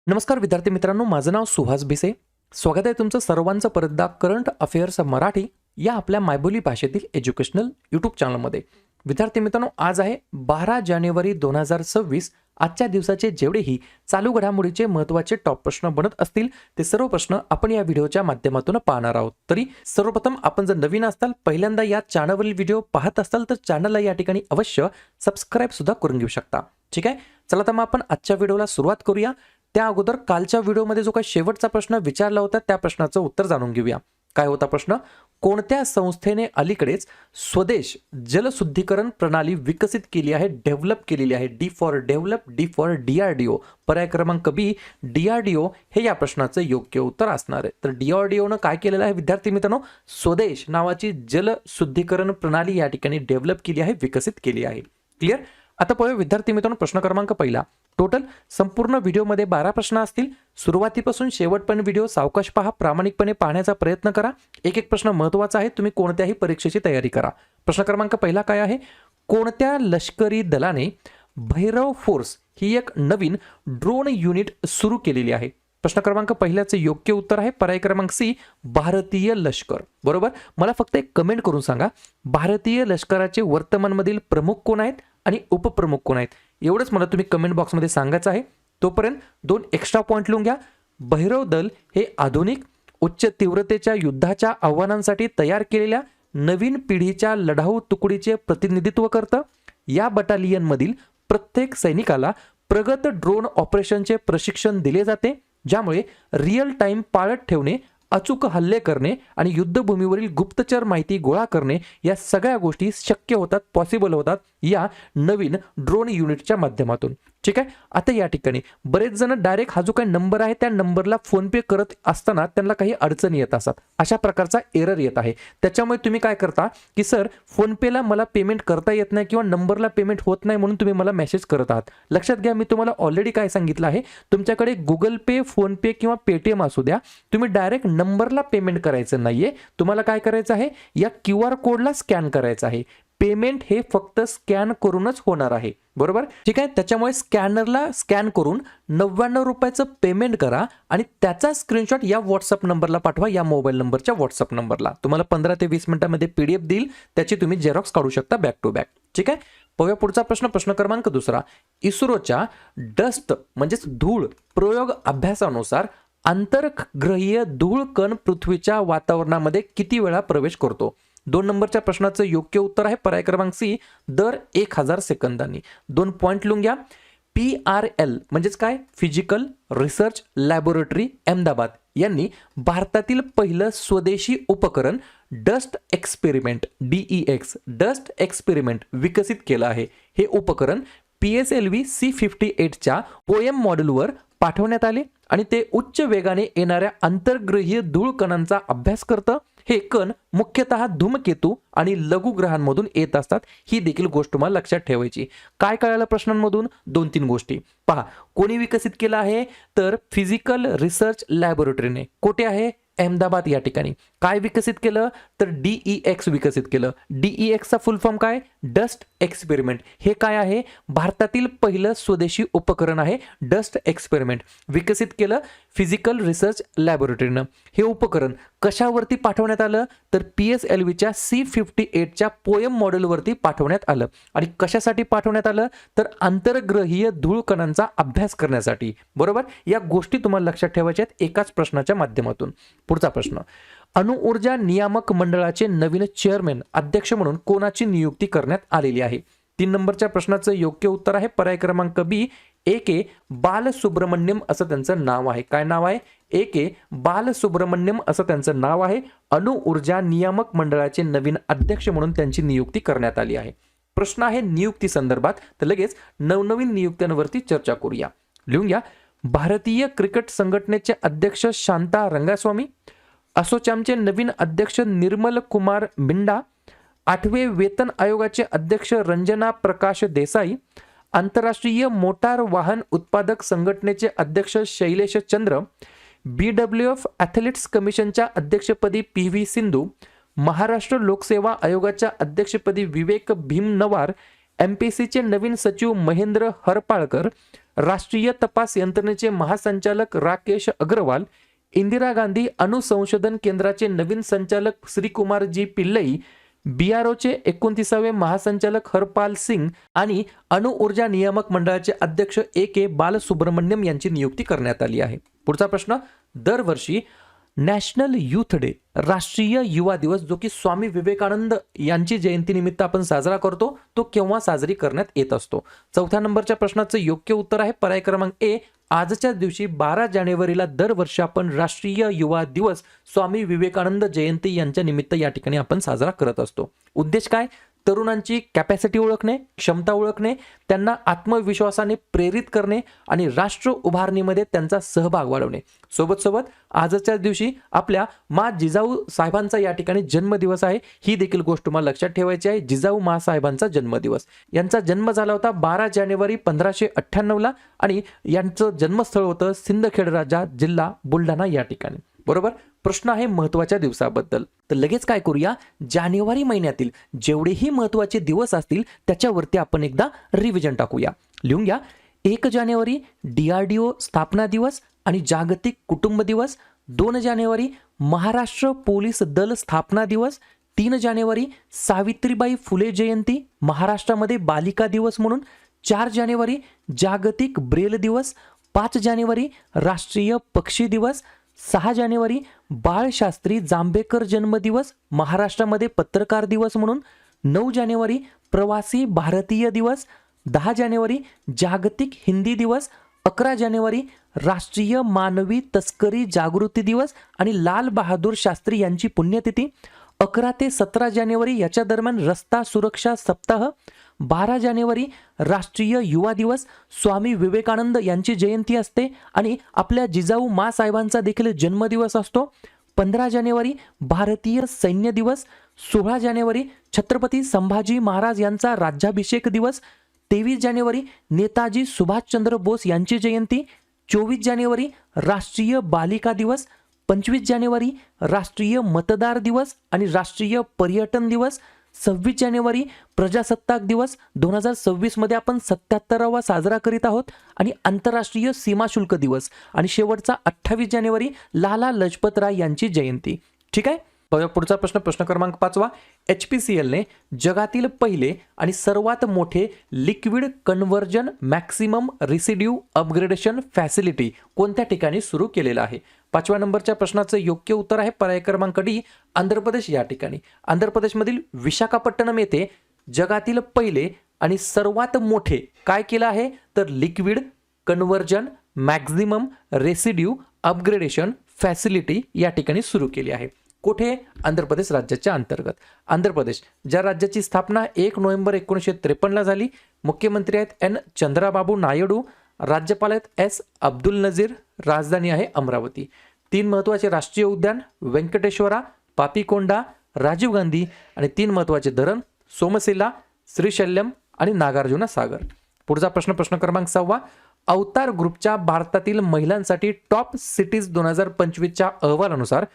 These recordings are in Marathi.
नमस्कार विद्यार्थी मित्रांनो, माझं नाव सुहास भिसे. स्वागत आहे तुमचं सर्वांचं परतदा करंट अफेअर्स मराठी या आपल्या मायबोली भाषेतील एज्युकेशनल यूट्यूब चॅनलमध्ये. विद्यार्थी मित्रांनो, आज आहे 12 जानेवारी 2026. आजच्या दिवसाचे जेवढेही चालू घडामोडीचे महत्त्वाचे टॉप प्रश्न बनत असतील ते सर्व प्रश्न आपण या व्हिडिओच्या माध्यमातून पाहणार आहोत. तरी सर्वप्रथम आपण जर नवीन असाल, पहिल्यांदा या चॅनलवरील व्हिडिओ पाहत असाल तर चॅनलला या ठिकाणी अवश्य सबस्क्राईब सुद्धा करून घेऊ शकता. ठीक आहे, चला तर मग आपण आजच्या व्हिडिओला सुरुवात करूया. त्या अगोदर कालच्या व्हिडिओमध्ये जो काही शेवटचा प्रश्न विचारला होता त्या प्रश्नाचं उत्तर जाणून घेऊया. काय होता प्रश्न? कोणत्या संस्थेने अलीकडेच स्वदेश जलशुद्धीकरण प्रणाली विकसित केली आहे, डेव्हलप केलेली आहे? D for develop, D for DRDO. पर्याय क्रमांक बी DRDO हे या प्रश्नाचं योग्य उत्तर असणार आहे. तर DRDOनं काय केलेलं आहे विद्यार्थी मित्रांनो? स्वदेश नावाची जलशुद्धीकरण प्रणाली या ठिकाणी डेव्हलप केली आहे, विकसित केली आहे. क्लिअर? आता पाहूया विद्यार्थी मित्रांनो प्रश्न क्रमांक पहिला. टोटल संपूर्ण व्हिडिओमध्ये 12 प्रश्न असतील. सुरुवातीपासून शेवटपर्यंत व्हिडिओ सावकाश पहा, प्रामाणिकपणे पाहण्याचा प्रयत्न करा. एक एक प्रश्न महत्त्वाचा आहे, तुम्ही कोणत्याही परीक्षेची तयारी करा. प्रश्न क्रमांक पहिला काय आहे? कोणत्या लष्करी दलाने भैरव फोर्स ही एक नवीन ड्रोन युनिट सुरू केलेली आहे? प्रश्न क्रमांक पहिल्याचे योग्य उत्तर आहे पर्याय क्रमांक सी, भारतीय लष्कर. बरोबर. मला फक्त एक कमेंट करून सांगा, भारतीय लष्कराचे वर्तमानमधील प्रमुख कोण आहेत आणि उपप्रमुख कोण आहेत? एवढंच मला तुम्ही कमेंट बॉक्समध्ये सांगायचं आहे. तोपर्यंत 2 एक्स्ट्रा पॉईंट लिहून घ्या. भैरव दल हे आधुनिक उच्च तीव्रतेच्या युद्धाच्या आव्हानांसाठी तयार केलेल्या नवीन पिढीच्या लढाऊ तुकडीचे प्रतिनिधित्व करतं. या बटालियनमधील प्रत्येक सैनिकाला प्रगत ड्रोन ऑपरेशनचे प्रशिक्षण दिले जाते, ज्यामुळे रिअल टाइम पाळत ठेवणे, अचूक हल्ले करणे आणि युद्धभूमीवरील गुप्तचर माहिती गोळा करणे या सगळ्या गोष्टी शक्य होतात, पॉसिबल होतात या नवीन ड्रोन युनिटच्या माध्यमातून. ठीक आहे. आता या ठिकाणी बरेच जण डायरेक्ट हा जो काही नंबर आहे त्या नंबरला फोनपे करत असताना त्यांना काही अडचणी येत असतात. अशा प्रकारचा एरर येत आहे. त्याच्यामुळे तुम्ही काय करता की सर फोनपेला मला पेमेंट करता येत नाही किंवा नंबरला पेमेंट होत नाही म्हणून तुम्ही मला मेसेज करत आहात. लक्षात घ्या, मी तुम्हाला ऑलरेडी काय सांगितलं आहे, तुमच्याकडे गुगल पे, फोनपे किंवा पेटीएम असू द्या, तुम्ही डायरेक्ट नंबरला पेमेंट करायचं नाहीये. तुम्हाला काय करायचं आहे, या QR कोडला स्कॅन करायचं आहे. पेमेंट हे फक्त स्कॅन करूनच होणार आहे. बरोबर. ठीक आहे. त्याच्यामुळे स्कॅनरला स्कॅन करून 99 रुपयाचं पेमेंट करा आणि त्याचा स्क्रीनशॉट या व्हॉट्सअप नंबरला पाठवा, या मोबाईल नंबरच्या व्हॉट्सअप नंबरला. तुम्हाला 15 ते 20 मिनिटांमध्ये PDF देईल, त्याची तुम्ही झेरॉक्स काढू शकता बॅक टू बॅक. ठीक आहे. पाहूया पुढचा प्रश्न. प्रश्न क्रमांक दुसरा. इस्रोच्या डस्ट म्हणजेच धूळ प्रयोग अभ्यासानुसार आंतरग्रहीय धूळ कण पृथ्वीच्या वातावरणामध्ये किती वेळा प्रवेश करतो? 2 नंबरच्या प्रश्नाचं योग्य उत्तर आहे पर्याय क्रमांक सी, दर 1000 सेकंदांनी. 2 पॉईंट लिहून घ्या. PRL म्हणजेच काय? फिजिकल रिसर्च लॅबोरेटरी अहमदाबाद यांनी भारतातील पहिलं स्वदेशी उपकरण dust experiment DEX dust experiment विकसित केलं आहे. हे उपकरण PSLV C58च्या OM मॉड्यूलवर पाठवण्यात आले आणि ते उच्च वेगाने येणाऱ्या आंतरग्रहीय धूळ कणांचा अभ्यास करतं. हे कण मुख्यतः धूमकेतू आणि लघुग्रहांमधून येत असतात. ही देखील गोष्ट तुम्हाला लक्षात ठेवायची. काय कळालं प्रश्नांमधून? 2-3 गोष्टी पहा. कोणी विकसित केलं आहे? तर फिजिकल रिसर्च लॅबोरेटरीने. कुठे आहे? अहमदाबाद या ठिकाणी. काय विकसित केलं? तर DEX विकसित केलं. DEX चा फुल फॉर्म काय? Dust experiment. हे काय आहे? भारतातील पहिलं स्वदेशी उपकरण आहे डस्ट एक्सपेरिमेंट. विकसित केलं फिजिकल रिसर्च लॅबोरेटरीनं. हे उपकरण कशावरती पाठवण्यात आलं? तर PSLVच्या C58च्या पोएम मॉडेलवरती पाठवण्यात आलं. आणि कशासाठी पाठवण्यात आलं? तर आंतरग्रहीय धूळ कणांचा अभ्यास करण्यासाठी. बरोबर. या गोष्टी तुम्हाला लक्षात ठेवायच्या आहेत एकाच प्रश्नाच्या माध्यमातून. पुढचा प्रश्न. अणुऊर्जा नियामक मंडळाचे नवीन चेअरमॅन अध्यक्ष म्हणून कोणाची नियुक्ती करण्यात आलेली आहे? 3 नंबरच्या प्रश्नाचं योग्य उत्तर आहे पर्याय क्रमांक बी, AK बालसुब्रमण्यम असं त्यांचं नाव आहे. काय नाव आहे? AK बालसुब्रमण्यम असं त्यांचं नाव आहे. अणुऊर्जा नियामक मंडळाचे नवीन अध्यक्ष म्हणून त्यांची नियुक्ती करण्यात आली आहे. प्रश्न आहे नियुक्ती संदर्भात, तर लगेच नवनवीन नियुक्त्यांवरती चर्चा करूया. लिहून घ्या. भारतीय क्रिकेट संघटनेचे अध्यक्ष शांता रंगास्वामी, असोचॅमचे नवीन अध्यक्ष निर्मल कुमार मिंडा, 8वे वेतन आयोगाचे अध्यक्ष रंजना प्रकाश देसाई, आंतरराष्ट्रीय मोटार वाहन उत्पादक संघटनेचे अध्यक्ष शैलेश चंद्र, BWF ॲथलीट्स कमिशनच्या अध्यक्षपदी PV सिंधू, महाराष्ट्र लोकसेवा आयोगाच्या अध्यक्षपदी विवेक भीमनवार, MPSCचे नवीन सचिव महेंद्र हरपाळकर, राष्ट्रीय तपास यंत्रणेचे महासंचालक राकेश अग्रवाल, इंदिरा गांधी अणु संशोधन केंद्राचे नवीन संचालक श्रीकुमारजी पिल्लई, BROचे 29वे महासंचालक हरपाल सिंग आणि अणु ऊर्जा नियामक मंडळाचे अध्यक्ष AK बालसुब्रमण्यम यांची नियुक्ती करण्यात आली आहे. पुढचा प्रश्न, दरवर्षी नॅशनल युथ डे, राष्ट्रीय युवा दिवस, जो की स्वामी विवेकानंद यांची जयंतीनिमित्त आपण साजरा करतो, तो केव्हा साजरी करण्यात येत असतो? चौथ्या नंबरच्या प्रश्नाचं योग्य उत्तर आहे पर्याय क्रमांक A, आजच्या दिवशी 12 जानेवारीला दरवर्षी आपण राष्ट्रीय युवा दिवस स्वामी विवेकानंद जयंती यांच्या निमित्त या ठिकाणी आपण साजरा करत असतो. उद्देश काय? तरुणांची कॅपॅसिटी ओळखणे, क्षमता ओळखणे, त्यांना आत्मविश्वासाने प्रेरित करणे आणि राष्ट्र उभारणीमध्ये त्यांचा सहभाग वाढवणे. सोबत आजच्या दिवशी आपल्या मा जिजाऊ साहेबांचा या ठिकाणी जन्मदिवस आहे. ही देखील गोष्ट तुम्हाला लक्षात ठेवायची आहे. जिजाऊ मा साहेबांचा जन्मदिवस. यांचा जन्म झाला होता 12 जानेवारी 1598ला आणि यांचं जन्मस्थळ होतं सिंदखेड राजा, जिल्हा बुलढाणा या ठिकाणी. बरोबर. प्रश्न आहे महत्त्वाच्या दिवसाबद्दल. तर लगेच काय करूया, जानेवारी महिन्यातील जेवढेही महत्त्वाचे दिवस असतील त्याच्यावरती आपण एकदा रिव्हिजन टाकूया. लिहून घ्या. 1 जानेवारी DRDO स्थापना दिवस आणि जागतिक कुटुंब दिवस. 2 जानेवारी महाराष्ट्र पोलीस दल स्थापना दिवस. 3 जानेवारी सावित्रीबाई फुले जयंती, महाराष्ट्रामध्ये बालिका दिवस म्हणून. 4 जानेवारी जागतिक ब्रेल दिवस. 5 जानेवारी राष्ट्रीय पक्षी दिवस. 6 जानेवारी बाळशास्त्री जांभेकर जन्मदिवस, महाराष्ट्रामध्ये पत्रकार दिवस म्हणून. 9 जानेवारी प्रवासी भारतीय दिवस. 10 जानेवारी जागतिक हिंदी दिवस. 11 जानेवारी राष्ट्रीय मानवी तस्करी जागृती दिवस आणि लाल बहादूर शास्त्री यांची पुण्यतिथी. 11 ते 17 जानेवारी याच्या दरम्यान रस्ता सुरक्षा सप्ताह. 12 जानेवारी राष्ट्रीय युवा दिवस, स्वामी विवेकानंद यांची जयंती असते आणि आपल्या जिजाऊ मा साहेबांचा देखील जन्मदिवस असतो. 15 जानेवारी भारतीय सैन्य दिवस. 16 जानेवारी छत्रपती संभाजी महाराज यांचा राज्याभिषेक दिवस. 23 जानेवारी नेताजी सुभाषचंद्र बोस यांची जयंती. 24 जानेवारी राष्ट्रीय बालिका दिवस. 25 जानेवारी राष्ट्रीय मतदार दिवस आणि राष्ट्रीय पर्यटन दिवस. 26 जानेवारी प्रजासत्ताक दिवस 2026 मध्ये आपण 77वा साजरा करीत आहोत आणि आंतरराष्ट्रीय सीमा शुल्क दिवस. आणि शेवटचा 28 जानेवारी लाला लजपत राय यांची जयंती. ठीक आहे. पुढचा प्रश्न, प्रश्न क्रमांक 5वा. HPCLने जगातील पहिले आणि सर्वात मोठे liquid conversion maximum residue upgradation facility कोणत्या ठिकाणी सुरू केलेलं आहे? 5व्या नंबरच्या प्रश्नाचं योग्य उत्तर आहे पर्याय क्रमांक D, आंध्र प्रदेश या ठिकाणी. आंध्र प्रदेशमधील विशाखापट्टणम येथे जगातील पहिले आणि सर्वात मोठे काय केलं आहे तर liquid conversion maximum residue upgradation facility या ठिकाणी सुरू केली आहे. कुठे? आंध्र प्रदेश राज्याच्या अंतर्गत. आंध्र प्रदेश ज्या राज्याची स्थापना 1 नोव्हेंबर 1953ला झाली. मुख्यमंत्री आहेत N चंद्राबाबू नायडू, राज्यपाल आहेत S अब्दुल नजीर, राजधानी आहे अमरावती. 3 महत्त्वाचे राष्ट्रीय उद्यान व्यंकटेश्वरा, पापीकोंडा, राजीव गांधी आणि 3 महत्त्वाचे धरण सोमशिला, श्रीशैल्यम आणि नागार्जुना सागर. पुढचा प्रश्न, प्रश्न क्रमांक 6वा. अवतार ग्रुपच्या भारतातील महिलांसाठी टॉप सिटीज 2025च्या अहवालानुसार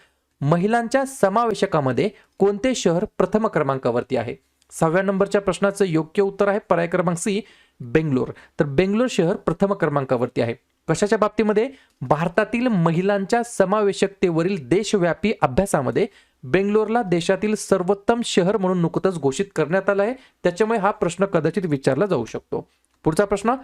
महिलांच्या समावेशकामध्ये कोणते शहर प्रथम क्रमांकावरती आहे? 6व्या नंबरच्या प्रश्नाचं योग्य उत्तर आहे पर्याय क्रमांक C, बेंगलोर. तर बेंगलोर शहर प्रथम क्रमांकावरती आहे. कशाच्या बाबतीमध्ये? भारतातील महिलांच्या समावेशकतेवरील देशव्यापी अभ्यासामध्ये बेंगलोरला देशातील सर्वोत्तम शहर म्हणून नुकतंच घोषित करण्यात आलं आहे. त्याच्यामुळे हा प्रश्न कदाचित विचारला जाऊ शकतो. पुढचा प्रश्न,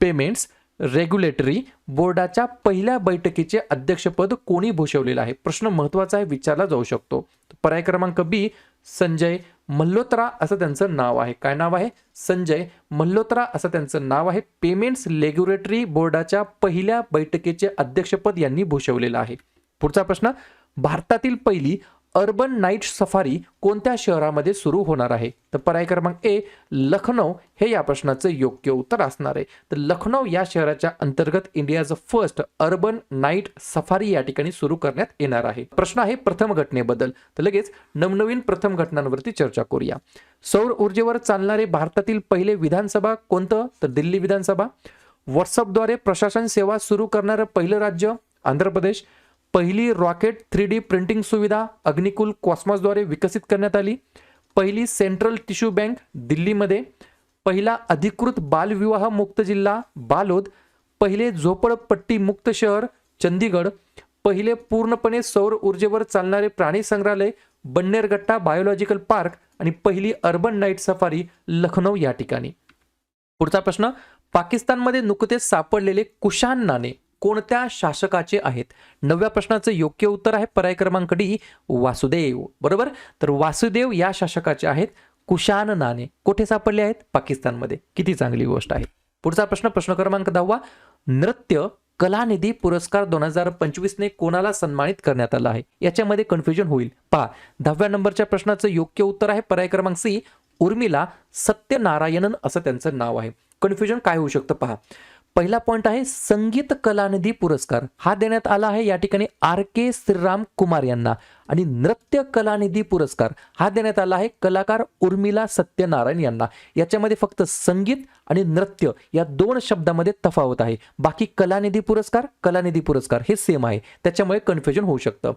पेमेंट्स रेग्युलेटरी बोर्डाच्या पहिल्या बैठकीचे अध्यक्षपद कोणी भूषवलेलं आहे? प्रश्न महत्त्वाचा आहे, विचारला जाऊ शकतो. पर्याय क्रमांक B, संजय मल्होत्रा असं त्यांचं नाव आहे. काय नाव आहे? संजय मल्होत्रा असं त्यांचं नाव आहे. पेमेंट्स रेग्युलेटरी बोर्डाच्या पहिल्या बैठकीचे अध्यक्षपद यांनी भूषवलेलं आहे. पुढचा प्रश्न, भारतातील पहिली अर्बन नाईट सफारी कोणत्या शहरामध्ये सुरू होणार आहे? तर पर्याय क्रमांक A, लखनौ हे या प्रश्नाचं योग्य उत्तर असणार आहे. तर लखनौ या शहराच्या अंतर्गत India's first urban night safari या ठिकाणी सुरू करण्यात येणार आहे. प्रश्न आहे प्रथम घटनेबद्दल. तर लगेच नवनवीन प्रथम घटनांवरती चर्चा करूया. सौर ऊर्जेवर चालणारे भारतातील पहिले विधानसभा कोणतं? तर दिल्ली विधानसभा. व्हॉट्सअपद्वारे प्रशासन सेवा सुरू करणारं पहिलं राज्य आंध्र प्रदेश. पहिली रॉकेट 3D प्रिंटिंग सुविधा अग्निकुल कॉस्मॉसद्वारे विकसित करण्यात आली. पहिली सेंट्रल टिश्यू बँक दिल्लीमध्ये. पहिला अधिकृत बालविवाह मुक्त जिल्हा बालोद. पहिले झोपडपट्टी मुक्त शहर चंदीगड, पहिले पूर्णपणे सौर ऊर्जेवर चालणारे प्राणी संग्रहालय बन्नेरगट्टा बायोलॉजिकल पार्क आणि पहिली अर्बन नाईट सफारी लखनौ या ठिकाणी. पुढचा प्रश्न, पाकिस्तानमध्ये नुकतेच सापडलेले कुशाण नाणे कोणत्या शासकाचे आहेत? 9व्या प्रश्नाचं योग्य उत्तर आहे पर्याय क्रमांक डी वासुदेव. बरोबर, तर वासुदेव या शासकाचे आहेत कुशाण नाणे. कुठे सापडले आहेत? पाकिस्तानमध्ये. किती चांगली गोष्ट आहे. पुढचा प्रश्न, प्रश्न क्रमांक 10वा, नृत्य कलानिधी पुरस्कार 2025 ने कोणाला सन्मानित करण्यात आला आहे? याच्यामध्ये कन्फ्युजन होईल. पहा, 10व्या नंबरच्या प्रश्नाचं योग्य उत्तर आहे पर्याय क्रमांक सी उर्मिला सत्यनारायणन असं त्यांचं नाव आहे. कन्फ्युजन काय होऊ शकतं पहा. पहिला पॉइंट आहे संगीत कलानिधी पुरस्कार हा देण्यात आला आहे या ठिकाणी RK श्रीराम कुमार यांना, आणि नृत्य कलानिधी पुरस्कार हा देण्यात आला आहे कलाकार उर्मिला सत्यनारायण यांना. याच्यामध्ये फक्त संगीत आणि नृत्य या 2 शब्दामध्ये तफावत आहे. बाकी कलानिधी पुरस्कार हे सेम आहे, त्याच्यामुळे कन्फ्युजन होऊ शकतं.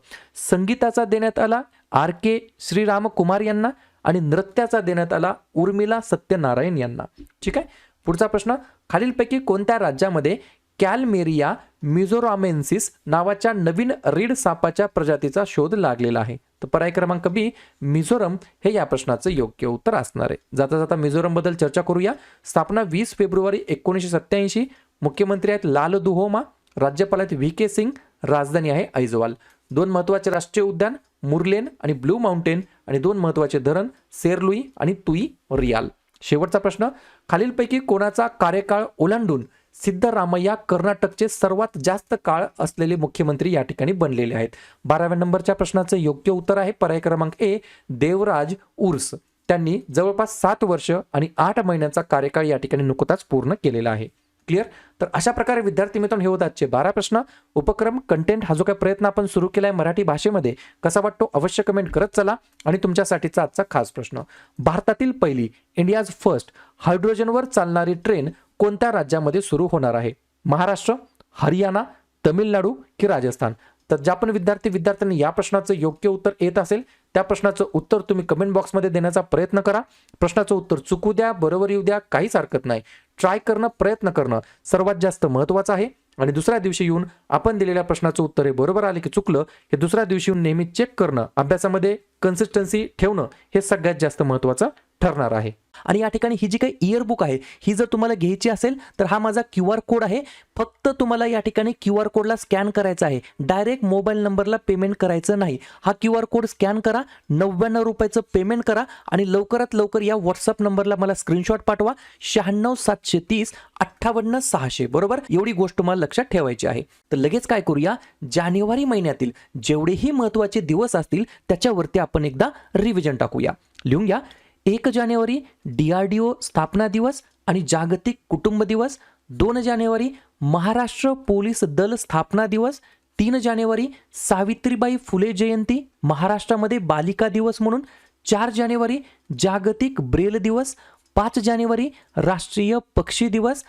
संगीताचा देण्यात आला RK श्रीराम कुमार यांना आणि नृत्याचा देण्यात आला उर्मिला सत्यनारायण यांना. ठीक आहे. पुढचा प्रश्न, खालीलपैकी कोणत्या राज्यामध्ये कॅलमेरिया मिझोरामेन्सिस नावाच्या नवीन रीड सापाच्या प्रजातीचा शोध लागलेला आहे? तर पर्याय क्रमांक बी मिझोरम हे या प्रश्नाचं योग्य उत्तर असणार आहे. जाता जाता मिझोरम बद्दल चर्चा करूया. स्थापना 20 फेब्रुवारी 1987. मुख्यमंत्री आहेत लाल दुहोमा, राज्यपाल आहेत VK सिंग, राजधानी आहे ऐजवाल. 2 महत्वाचे राष्ट्रीय उद्यान मुरलेन आणि ब्लू माउंटेन, आणि 2 महत्वाचे धरण सेरलुई आणि तुई रियाल. शेवटचा प्रश्न, खालीलपैकी कोणाचा कार्यकाळ ओलांडून सिद्धरामय्या कर्नाटकचे सर्वात जास्त काळ असलेले मुख्यमंत्री या ठिकाणी बनलेले आहेत? 12व्या नंबरच्या प्रश्नाचं योग्य उत्तर आहे पर्याय क्रमांक ए देवराज उर्स. त्यांनी जवळपास 7 वर्ष आणि 8 महिन्यांचा कार्यकाळ या ठिकाणी नुकताच पूर्ण केलेला आहे. क्लिअर. तर अशा प्रकारे विद्यार्थी मित्रांनो हे होत आजचे 12 प्रश्न. उपक्रम कंटेंट हा जो काही प्रयत्न आपण सुरू केलाय मराठी भाषेमध्ये कसा वाटतो अवश्य कमेंट करत चला. आणि तुमच्यासाठीचा आजचा खास प्रश्न, भारतातील पहिली इंडियाज फर्स्ट हायड्रोजनवर चालणारी ट्रेन कोणत्या राज्यामध्ये सुरू होणार आहे? महाराष्ट्र, हरियाणा, तमिळनाडू की राजस्थान? तर ज्या पण विद्यार्थ्यांनी या प्रश्नाचं योग्य उत्तर येत असेल त्या प्रश्नाचं उत्तर तुम्ही कमेंट बॉक्समध्ये देण्याचा प्रयत्न करा. प्रश्नाचं उत्तर चुकू द्या, बरोबर येऊ द्या, काहीच हरकत नाही. ट्राय करणं, प्रयत्न करणं सर्वात जास्त महत्त्वाचं आहे. आणि दुसऱ्या दिवशी येऊन आपण दिलेल्या प्रश्नाचं उत्तर हे बरोबर आले की चुकलं हे दुसऱ्या दिवशी येऊन नेहमी चेक करणं, अभ्यासामध्ये कन्सिस्टन्सी ठेवणं हे सगळ्यात जास्त महत्त्वाचं ठरणार आहे. आणि या ठिकाणी ही जी काही इयरबुक आहे ही जर तुम्हाला घ्यायची असेल तर हा माझा QR कोड आहे. फक्त तुम्हाला या ठिकाणी QR कोडला स्कॅन करायचा आहे. डायरेक्ट मोबाईल नंबरला पेमेंट करायचं नाही. हा QR कोड स्कॅन करा, 99 रुपयाचं पेमेंट करा आणि लवकरात लवकर या व्हॉट्सअप नंबरला मला स्क्रीनशॉट पाठवा 96 730 58 600. बरोबर, एवढी गोष्ट तुम्हाला लक्षात ठेवायची आहे. तर लगेच काय करूया, जानेवारी महिन्यातील जेवढेही महत्त्वाचे दिवस असतील त्याच्यावरती आपण एकदा रिव्हिजन टाकूया. लिहून घ्या. 1 जानेवारी DRDO स्थापना दिवस आणि जागतिक कुटुंब दिवस. 2 जानेवारी महाराष्ट्र पोलीस दल स्थापना दिवस. 3 जानेवारी सावित्रीबाई फुले जयंती महाराष्ट्रामध्ये बालिका दिवस म्हणून. 4 जानेवारी जागतिक ब्रेल दिवस. 5 जानेवारी राष्ट्रीय पक्षी दिवस.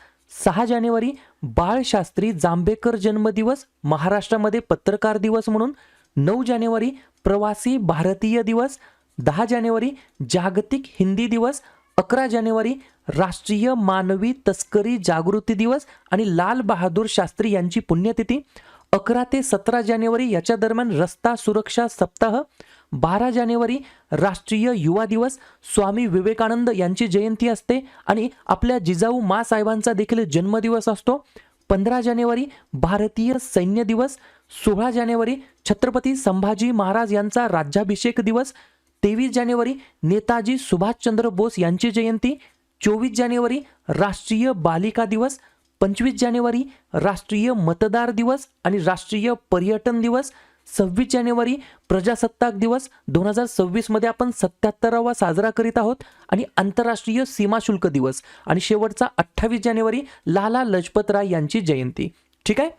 6 जानेवारी बाळशास्त्री जांभेकर जन्मदिवस महाराष्ट्रामध्ये पत्रकार दिवस म्हणून. 9 जानेवारी प्रवासी भारतीय दिवस. 10 जानेवारी जागतिक हिंदी दिवस. 11 जानेवारी राष्ट्रीय मानवी तस्करी जागृती दिवस आणि लाल बहादूर शास्त्री यांची पुण्यतिथी. 11 ते 17 जानेवारी याच्या दरम्यान रस्ता सुरक्षा सप्ताह. 12 जानेवारी राष्ट्रीय युवा दिवस, स्वामी विवेकानंद यांची जयंती असते आणि आपल्या जिजाऊ माँसाहेबांचा देखील जन्मदिवस असतो. 15 जानेवारी भारतीय सैन्य दिवस. 16 जानेवारी छत्रपती संभाजी महाराज यांचा राज्याभिषेक दिवस. 23 जानेवारी नेताजी सुभाषचंद्र बोस यांची जयंती. 24 जानेवारी राष्ट्रीय बालिका दिवस. 25 जानेवारी राष्ट्रीय मतदार दिवस आणि राष्ट्रीय पर्यटन दिवस. 26 जानेवारी प्रजासत्ताक दिवस 2026 मध्ये आपण 77वा साजरा करीत आहोत आणि आंतरराष्ट्रीय सीमा शुल्क दिवस. आणि शेवटचा 28 जानेवारी लाला लजपत राय यांची जयंती. ठीक आहे.